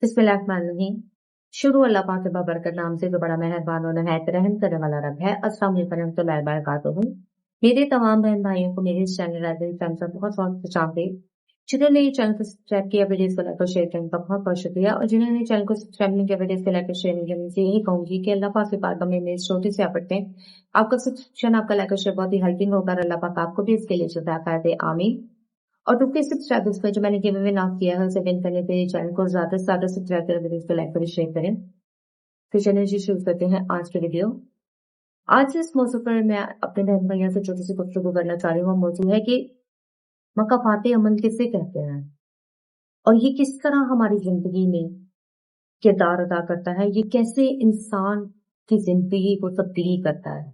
बिस्मिल्लाहिर्रहमानिर्रहीम। शुरू अल्लाह पाक के बाबरकत नाम से जो बड़ा मेहरबान और निहायत रहम करने वाला रब है। अस्सलाम वालेकुम रहमतुल्लाहि व बरकातुहू। मेरे तमाम बहन भाइयों को मेरे इस चैनल पर बहुत बहुत खुशामदीद। जिन्होंने ये चैनल को सब्सक्राइब किया, वीडियोस को लाइक और शेयर करने का बहुत बहुत शुक्रिया। और जिन्होंने चैनल को सब्सक्राइब नहीं किया, वीडियोस को लाइक और शेयर नहीं किया, मैं यही कहूंगी कि अल्लाह पाक की बारगाह में मेरे छोटे से आपत्ते हैं। आपका सब्सक्रिप्शन, आपका लाइक और शेयर बहुत ही हेल्पिंग होगा। अल्लाह पाक आपको भी इसके लिए जज़ा दे, आमीन। और 2 सब्सक्राइबर्स पे जो मैंने गिव अवे नाम किया है उसे विन करने के लिए चैनल को ज्यादा से ज्यादा सब्सक्राइब करें, वीडियो को लाइक करें, शेयर करें। तो चलिए जी शुरू करते हैं आज की वीडियो। आज इस मौजू पर मैं अपने बहन भैया से छोटी सी गुफ्तगू करना चाह रही हूँ। मौजू है कि मकाफाते अमल किसे कहते हैं और ये किस तरह हमारी जिंदगी में किरदार अदा करता है, ये कैसे इंसान की जिंदगी को तब्दील करता है।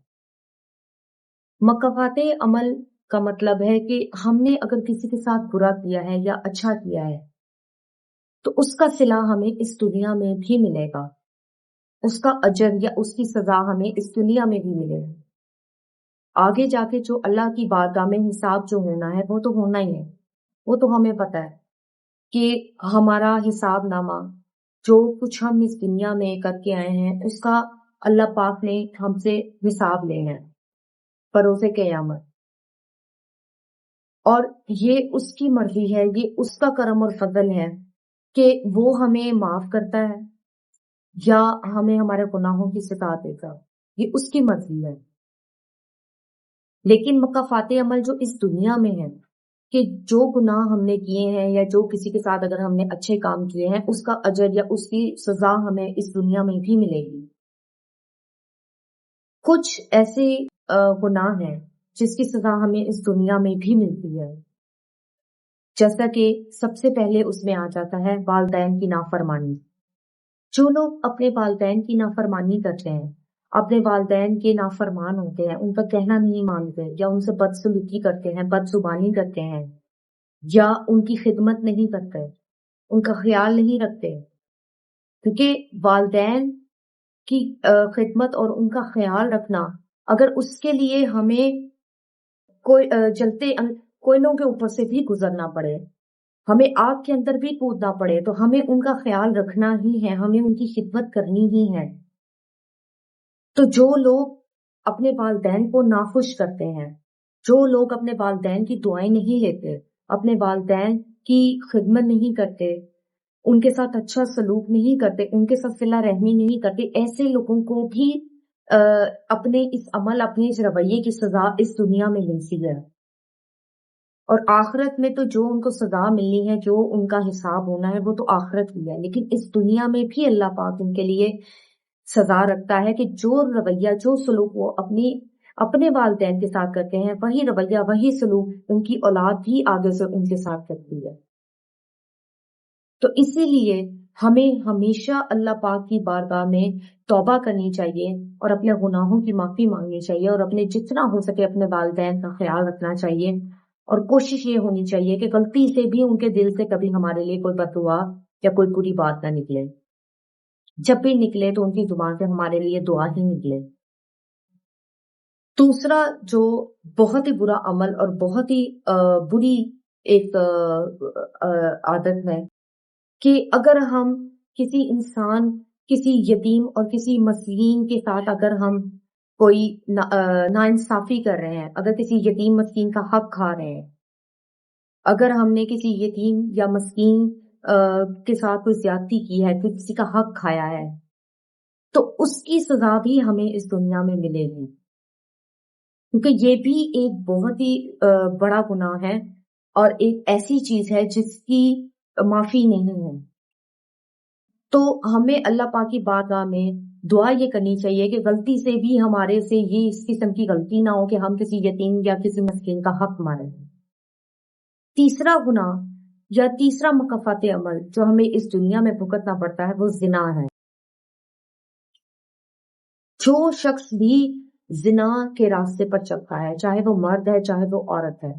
मकाफाते अमल का मतलब है कि हमने अगर किसी के साथ बुरा किया है या अच्छा किया है तो उसका सिला हमें इस दुनिया में भी मिलेगा, उसका अजर या उसकी सजा हमें इस दुनिया में भी मिलेगा। आगे जाके जो अल्लाह की बारगाह में हिसाब जो होना है वो तो होना ही है। वो तो हमें पता है कि हमारा हिसाब नामा जो कुछ हम इस दुनिया में करके आए हैं उसका अल्लाह पाक ने हमसे हिसाब लेना है परोसे क़यामत। और ये उसकी मर्जी है, ये उसका करम और फजल है कि वो हमें माफ करता है या हमें हमारे गुनाहों की सजा देगा, ये उसकी मर्जी है। लेकिन मकाफाते अमल जो इस दुनिया में है कि जो गुनाह हमने किए हैं या जो किसी के साथ अगर हमने अच्छे काम किए हैं उसका अजर या उसकी सजा हमें इस दुनिया में भी मिलेगी। कुछ ऐसे गुनाह हैं जिसकी सजा हमें इस दुनिया में भी मिलती है, जैसा कि सबसे पहले उसमें आ जाता है वालिदैन की नाफरमानी। जो लोग अपने वालिदैन की नाफरमानी करते हैं, अपने वालिदैन के नाफरमान होते हैं, उनका कहना नहीं मानते या उनसे बदसलूकी करते हैं, बदजुबानी करते हैं या उनकी खिदमत नहीं करते, उनका ख्याल नहीं रखते, क्योंकि वालिदैन की खिदमत और उनका ख्याल रखना अगर उसके लिए हमें जलते कोयलों के ऊपर से भी गुजरना पड़े, हमें आग के अंदर भी कूदना पड़े, तो हमें उनका ख्याल रखना ही है, हमें उनकी खिदमत करनी ही है। तो जो लोग अपने वालिदैन को नाखुश करते हैं, जो लोग अपने वालिदैन की दुआएं नहीं लेते, अपने वालिदैन की खिदमत नहीं करते, उनके साथ अच्छा सलूक नहीं करते, उनके साथ सिला रहमी नहीं करते, ऐसे लोगों को भी अपने इस अमल, अपने इस रवैये की सजा इस दुनिया में मिलती है। और आखिरत में तो जो उनको सजा मिलनी है, जो उनका हिसाब होना है, वो तो आखिरत ही है। लेकिन इस दुनिया में भी अल्लाह पाक उनके लिए सजा रखता है कि जो रवैया, जो सलूक वो अपने वालिदैन के साथ करते हैं, वही रवैया, वही सलूक उनकी औलाद भी आगे से उनके साथ करती है। तो इसीलिए हमें हमेशा अल्लाह पाक की बारगाह में तौबा करनी चाहिए और अपने गुनाहों की माफी मांगनी चाहिए और अपने जितना हो सके अपने वालिदैन का ख्याल रखना चाहिए। और कोशिश ये होनी चाहिए कि गलती से भी उनके दिल से कभी हमारे लिए कोई बददुआ या कोई बुरी बात ना निकले। जब भी निकले तो उनकी जुबान से हमारे लिए दुआ ही निकले। दूसरा जो बहुत ही बुरा अमल और बहुत ही बुरी एक आदत है कि अगर हम किसी इंसान, किसी यतीम और किसी मस्कीन के साथ अगर हम कोई नाइंसाफी कर रहे हैं, अगर किसी यतीम मस्कीन का हक खा रहे हैं, अगर हमने किसी यतीम या मस्कीन के साथ कोई ज्यादती की है, किसी का हक खाया है, तो उसकी सजा भी हमें इस दुनिया में मिलेगी, क्योंकि ये भी एक बहुत ही बड़ा गुनाह है और एक ऐसी चीज है जिसकी माफी नहीं है। तो हमें अल्लाह पाक की बारगाह में दुआ ये करनी चाहिए कि गलती से भी हमारे से ये इस किस्म की गलती ना हो कि हम किसी यतीम या किसी मस्कीन का हक मारें। तीसरा गुनाह या तीसरा मकाफाते अमल जो हमें इस दुनिया में भुगतना पड़ता है वो जिना है। जो शख्स भी जिना के रास्ते पर चलता है, चाहे वो मर्द है चाहे वो औरत है,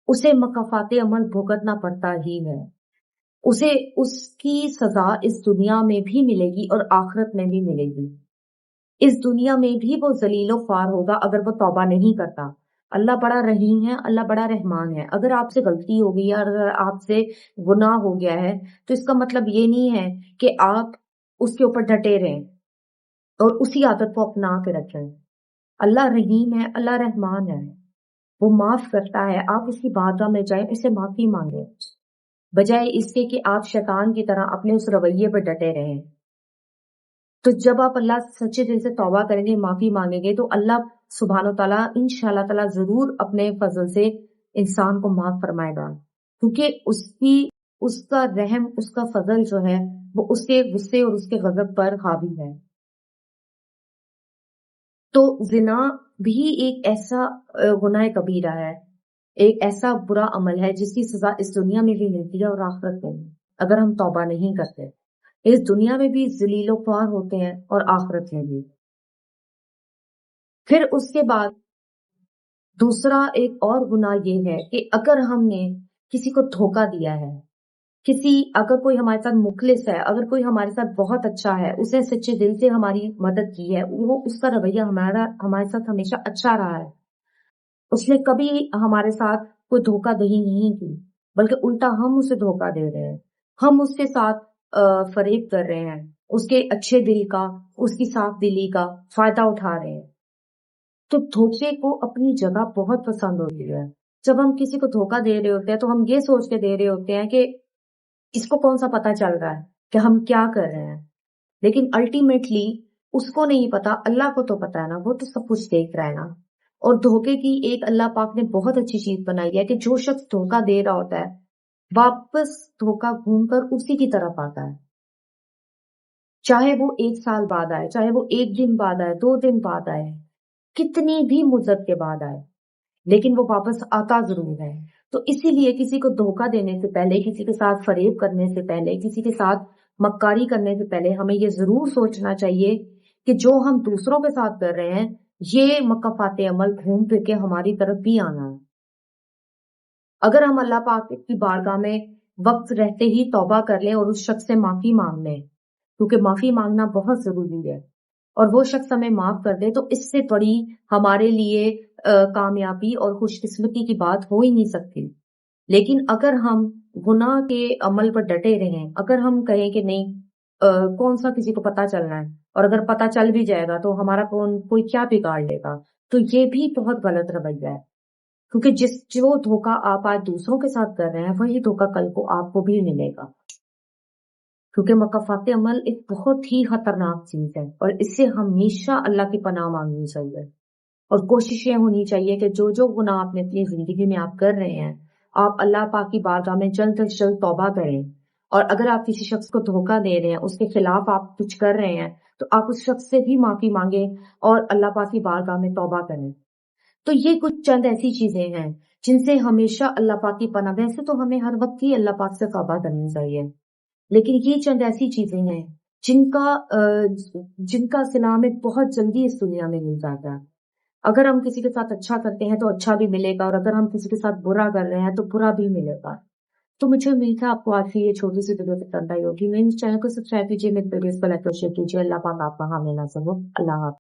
उसे मकाफाते अमल भुगतना पड़ता ही है। उसे उसकी सजा इस दुनिया में भी मिलेगी और आखिरत में भी मिलेगी। इस दुनिया में भी वो जलीलो ख्वार होगा अगर वो तौबा नहीं करता, اللہ بڑا رحیم ہے، اللہ بڑا رحمان ہے. اگر آپ سے غلطی ہو گئی ہے اور اگر آپ سے گناہ ہو گیا ہے تو اس کا مطلب یہ نہیں ہے کہ آپ اس کے اوپر ڈٹے رہیں اور اسی عادت کو اپنا کے رکھیں. اللہ رحیم ہے، اللہ رحمان ہے، وہ معاف کرتا ہے. آپ اس کی بارگاہ میں جائیں، اس سے معافی مانگیں بجائے اس کے کہ آپ شیطان کی طرح اپنے اس رویے پر ڈٹے رہیں. تو جب آپ اللہ سے سچے دل سے توبہ کریں گے، معافی مانگیں گے، تو اللہ سبحانہ و تعالیٰ انشاءاللہ تعالیٰ ضرور اپنے فضل سے انسان کو معاف فرمائے گا، کیونکہ اس کا رحم، اس کا فضل جو ہے وہ اس کے غصے اور اس کے غضب پر حاوی ہے. تو زنا بھی ایک ایسا گناہ کبیرہ ہے، ایک ایسا برا عمل ہے جس کی سزا اس دنیا میں بھی ملتی ہے اور آخرت میں بھی، اگر ہم توبہ نہیں کرتے. اس دنیا میں بھی ذلیل و خوار ہوتے ہیں اور آخرت میں بھی. پھر اس کے بعد دوسرا ایک اور گناہ یہ ہے کہ اگر ہم نے کسی کو دھوکہ دیا ہے، اگر کوئی ہمارے ساتھ مخلص ہے، اگر کوئی ہمارے ساتھ بہت اچھا ہے، اسے سچے دل سے ہماری مدد کی ہے، وہ اس کا رویہ ہمارے ساتھ ہمیشہ اچھا رہا ہے، اس نے کبھی ہمارے ساتھ کوئی دھوکہ دہی نہیں کی، بلکہ الٹا ہم اسے دھوکہ دے رہے ہیں، ہم اس کے ساتھ فریب کر رہے ہیں، اس کے اچھے دل کا، اس کی صاف دلی کا فائدہ اٹھا رہے ہیں. تو دھوکے کو اپنی جگہ بہت پسند ہوتی ہے. جب ہم کسی کو دھوکہ دے رہے ہوتے ہیں تو ہم یہ سوچ کے دے رہے ہوتے ہیں کہ اس کو کون سا پتا چل رہا ہے کہ ہم کیا کر رہے ہیں، لیکن الٹیمیٹلی اس کو نہیں پتا، اللہ کو تو پتا ہے نا، وہ تو سب کچھ دیکھ رہا ہے نا. اور دھوکے کی ایک اللہ پاک نے بہت اچھی چیز بنائی ہے کہ جو شخص دھوکہ دے رہا ہوتا ہے واپس دھوکہ گھوم کر اسی کی طرف آتا ہے، چاہے وہ 1 سال بعد آئے، چاہے وہ 1 دن بعد آئے، 2 دن بعد آئے، کتنی بھی مدت کے بعد آئے، لیکن وہ واپس آتا ضرور ہے. تو اسی لیے کسی کو دھوکہ دینے سے پہلے، کسی کے ساتھ فریب کرنے سے پہلے، کسی کے ساتھ مکاری کرنے سے پہلے ہمیں یہ ضرور سوچنا چاہیے کہ جو ہم دوسروں کے ساتھ کر رہے ہیں یہ مکافات عمل گھوم پھر کے ہماری طرف بھی آنا ہے. اگر ہم اللہ پاک کی بارگاہ میں وقت رہتے ہی توبہ کر لیں اور اس شخص سے معافی مانگ لیں، کیونکہ معافی مانگنا بہت ضروری ہے، اور وہ شخص ہمیں معاف کر دے تو اس سے بڑی ہمارے لیے کامیابی اور خوش قسمتی کی بات ہو ہی نہیں سکتی. لیکن اگر ہم گناہ کے عمل پر ڈٹے رہیں، اگر ہم کہیں کہ نہیں کون سا کسی کو پتا چلنا ہے، اور اگر پتا چل بھی جائے گا تو ہمارا کوئی کیا بگاڑ لے گا، تو یہ بھی بہت غلط رویہ ہے. کیونکہ جو دھوکہ آپ آج دوسروں کے ساتھ کر رہے ہیں وہی دھوکہ کل کو آپ کو بھی ملے گا، کیونکہ مکافات عمل ایک بہت ہی خطرناک چیز ہے، اور اس سے ہمیشہ اللہ کی پناہ مانگنی چاہیے، اور کوششیں ہونی چاہیے کہ جو گناہ آپ نے اپنی زندگی میں آپ کر رہے ہیں آپ اللہ پاک کی بارگاہ میں جلد از جلد توبہ کریں. اور اگر آپ کسی شخص کو دھوکہ دے رہے ہیں، اس کے خلاف آپ کچھ کر رہے ہیں، تو آپ اس شخص سے بھی معافی مانگیں اور اللہ پاک کی بارگاہ میں توبہ کریں. تو یہ کچھ چند ایسی چیزیں ہیں جن سے ہمیشہ اللہ پاک کی پناہ. ویسے تو ہمیں ہر وقت ہی اللہ پاک سے توبہ کرنی چاہیے، لیکن یہ چند ایسی چیزیں ہیں جن کا صلہ ہمیں بہت جلدی اس دنیا میں مل جاتا ہے. اگر ہم کسی کے ساتھ اچھا کرتے ہیں تو اچھا بھی ملے گا، اور اگر ہم کسی کے ساتھ برا کر رہے ہیں تو برا بھی ملے گا. تو مجھے امید ہے آپ کو آج کی یہ چھوٹی سی ویڈیو پسند آئی ہوگی. میرے چینل کو سبسکرائب کیجیے، میرے ویڈیوز کو لائک اور شیئر کیجیے. اللہ پاک آپ کا حامی ناصر ہو. اللہ حافظ.